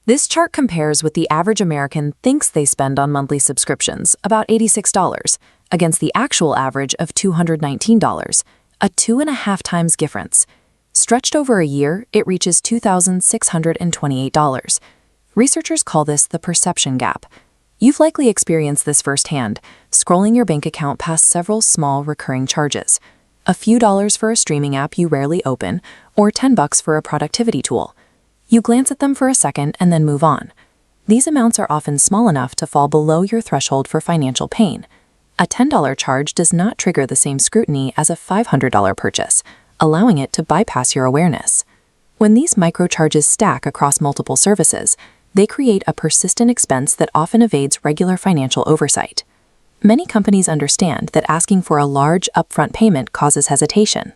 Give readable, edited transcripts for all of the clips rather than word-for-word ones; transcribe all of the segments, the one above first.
This chart compares what the average American thinks they spend on monthly subscriptions, about $86, against the actual average of $219, a 2.5 times difference. Stretched over a year, it reaches $2,628. Researchers call this the perception gap. You've likely experienced this firsthand, scrolling your bank account past several small recurring charges. A few dollars for a streaming app you rarely open, or $10 for a productivity tool. You glance at them for a second and then move on. These amounts are often small enough to fall below your threshold for financial pain. A $10 charge does not trigger the same scrutiny as a $500 purchase, allowing it to bypass your awareness. When these microcharges stack across multiple services, they create a persistent expense that often evades regular financial oversight. Many companies understand that asking for a large upfront payment causes hesitation.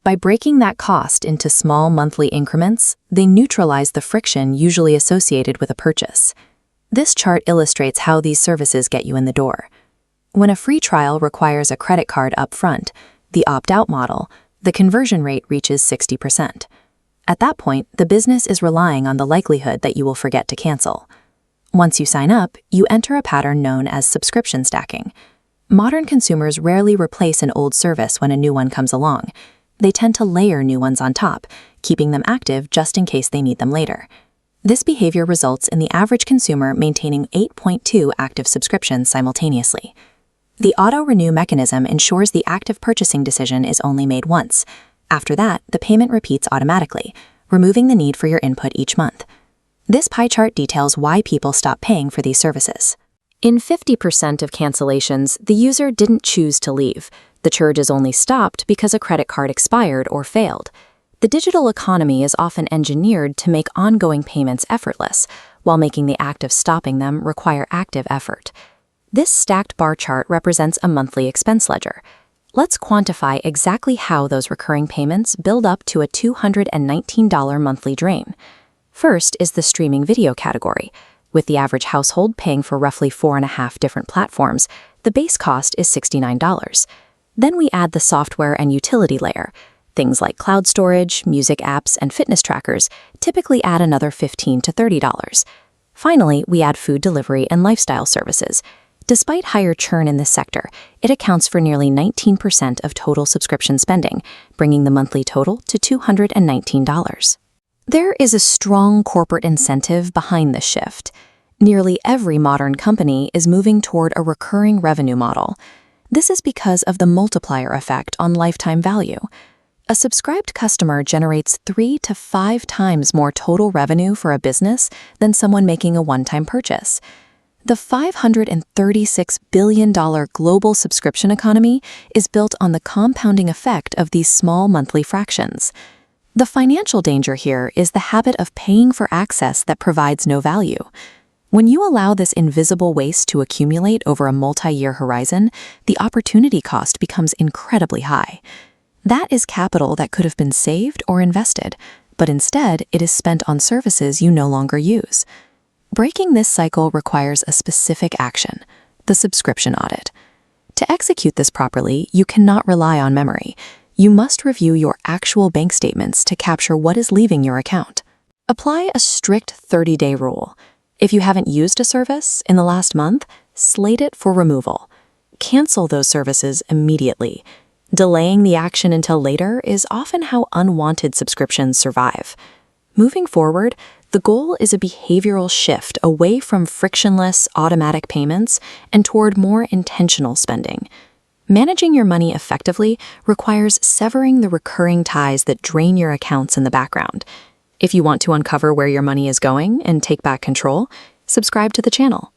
By breaking that cost into small monthly increments, they neutralize the friction usually associated with a purchase. This chart illustrates how these services get you in the door. When a free trial requires a credit card upfront, the opt-out model, the conversion rate reaches 60%. At that point, the business is relying on the likelihood that you will forget to cancel. Once you sign up, you enter a pattern known as subscription stacking. Modern consumers rarely replace an old service when a new one comes along. They tend to layer new ones on top, keeping them active just in case they need them later. This behavior results in the average consumer maintaining 8.2 active subscriptions simultaneously. The auto-renew mechanism ensures the active purchasing decision is only made once. After that, the payment repeats automatically, removing the need for your input each month. This pie chart details why people stop paying for these services. In 50% of cancellations, the user didn't choose to leave. The charge is only stopped because a credit card expired or failed. The digital economy is often engineered to make ongoing payments effortless, while making the act of stopping them require active effort. This stacked bar chart represents a monthly expense ledger. Let's quantify exactly how those recurring payments build up to a $219 monthly drain. First is the streaming video category. With the average household paying for roughly 4.5 different platforms, the base cost is $69. Then we add the software and utility layer. Things like cloud storage, music apps, and fitness trackers typically add another $15 to $30. Finally, we add food delivery and lifestyle services. Despite higher churn in this sector, it accounts for nearly 19% of total subscription spending, bringing the monthly total to $219. There is a strong corporate incentive behind this shift. Nearly every modern company is moving toward a recurring revenue model. This is because of the multiplier effect on lifetime value. A subscribed customer generates 3 to 5 times more total revenue for a business than someone making a one-time purchase. The $536 billion global subscription economy is built on the compounding effect of these small monthly fractions. The financial danger here is the habit of paying for access that provides no value. When you allow this invisible waste to accumulate over a multi-year horizon, the opportunity cost becomes incredibly high. That is capital that could have been saved or invested, but instead it is spent on services you no longer use. Breaking this cycle requires a specific action, the subscription audit. To execute this properly, you cannot rely on memory. You must review your actual bank statements to capture what is leaving your account. Apply a strict 30-day rule. If you haven't used a service in the last month, slate it for removal. Cancel those services immediately. Delaying the action until later is often how unwanted subscriptions survive. Moving forward, the goal is a behavioral shift away from frictionless, automatic payments and toward more intentional spending. Managing your money effectively requires severing the recurring ties that drain your accounts in the background. If you want to uncover where your money is going and take back control, subscribe to the channel.